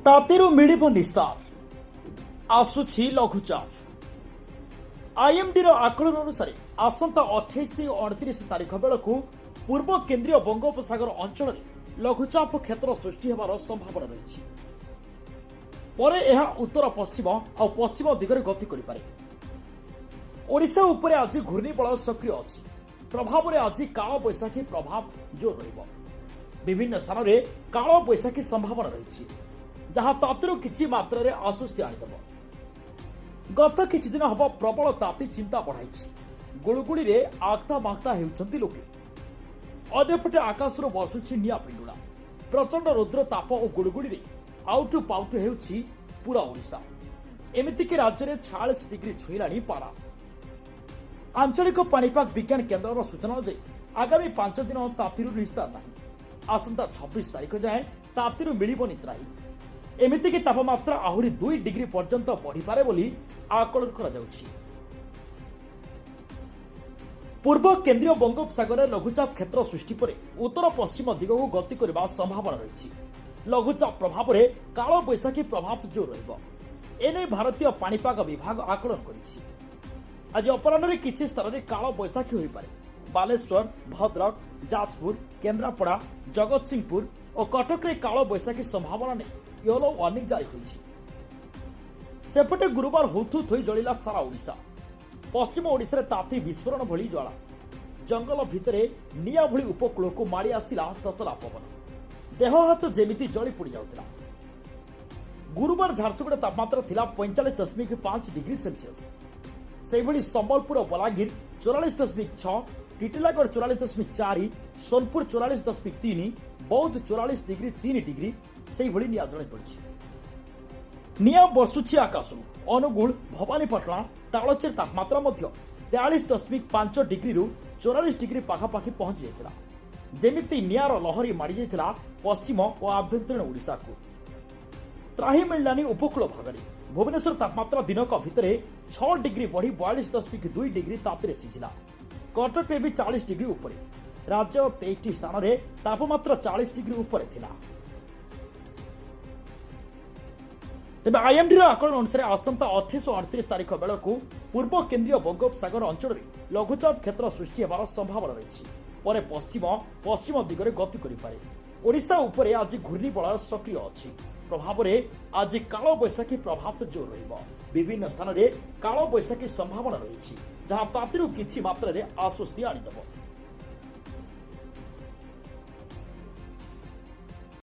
तातेरू मिलिब निस्तार आसुछि लघुचाप। आईएमडी आकलन अनुसार आसंता 28 और 29 तारिख बेलू पूर्व केंद्रीय बंगोपसागर अंचल लघुचाप क्षेत्र सृष्टि होबार संभावना रही परे यह उत्तर पश्चिम और पश्चिम दिगरे गति करिपारे। ओडिशा उपरे आज घूर्णिबलय सक्रिय अछि। प्रभाव में आज काल बैशाखी प्रभाव जोर रहिबो। विभिन्न स्थान में काल बैशाखी संभावना रही जहाँ तातीरू किछि मात्रा रे आश्वस्ति आनिदेव। गत किछि दिन हब प्रबल ताती चिंता बढ़ाई। गुळुगुळी रे आक्ता माक्ता हेउछंती लोके। अन्यपटे आकाशरू बसुछि निया पिंडुला। प्रचंड रुद्र ताप और गुळुगुळी रे आउटु पाउटु हेउछि पूरा ओडिशा। एमिति कि राज्य में 46 डिग्री छुईलाणी पारा। आंचलिक पाणीपाग विज्ञान केन्द्र सूचना अनुसार आगामी 5 दिन तातीरू निस्तार नहीं। आसंता 26 तारिख जाए तातीरू मिलिब नित्राही। एमिति कि तापमात्रा आहुरी 2 डिग्री पर्यंत बढ़िपारे बोली आकलन करा जाउछि। पूर्व केंद्रीय बंगोपसागर लघुचाप क्षेत्र सृष्टि पर उत्तर पश्चिम दिगक गति करने संभावना रही। लघुचाप प्रभाव में काल बैशाखी प्रभाव जोर रहिबो। एने भारतीय पाणीपाग विभाग आकलन करिछि। आज अपराह्न किछि स्थान में काल बैशाखी होई पारे। बालेश्वर, भद्रक, जाजपुर, केन्द्रापड़ा, जगतसिंहपुर और कटक रे काल बैशाखी संभावना ने येलो वार्निंग जारी होइछि। सेपटे गुरुवार हुथु थोई जलिला सारा ओडिशा। पश्चिम ओडिशा रे ताती विस्फोरण भली ज्वाला। जंगल भितरे निया भली उपकूल को मारी आसिला ततला पवन। देह हाथ जेमिति जली पड़ी जाउतिला। गुरुवार झारसुगुड़ा तापमात्रा थिला 45.5 डिग्री सेल्सियस। सेहिभली संबलपुर और बलांगीर 44.6, टिटिलागढ़ 44.4, सोनपुर 44.3, बौद्ध 44 डिग्री 3 डिग्री से निया जल पड़ी। निया बसुछि आकाशरू। अनुगुल, भवानीपाटना, तालचेर तापमात्रा 43.5 डिग्री 44 डिग्री पाखापाखि पहुंची जाइतिला। जेमिति नियार लहरी माड़ी जाइतिला पश्चिम और आभ्यंतरीण ओडिशा को। त्राही मिललानी उपकूल भागरे। भुवनेश्वर तापमात्रा दिनक भितर 6 डिग्री बढ़ी 42.2 डिग्री तापरे सिझिला। कटक में भी 40 डिग्री ऊपर। राज्य 23 स्थान में तापमात्रा 40 डिग्री ऊपर थिला। तेबे आईएमडी आकलन अनुसार आसंता 28 और 29 तारिख बेलू पूर्व केंद्रीय बंगोपसागर अंचल में लघुचाप क्षेत्र सृष्टि होबार संभावना रही परे पश्चिम दिगरे गति करिपारे। ओडिशा उपरे आज घूर्णिबलय सक्रिय अछि। प्रभाव में आज काल बैशाखी प्रभाव जोर रहिबो। विभिन्न स्थान में काल बैशाखी संभावना रही जहाँ तातीरू किछि मात्रा रे आश्वस्ति आनिदेव।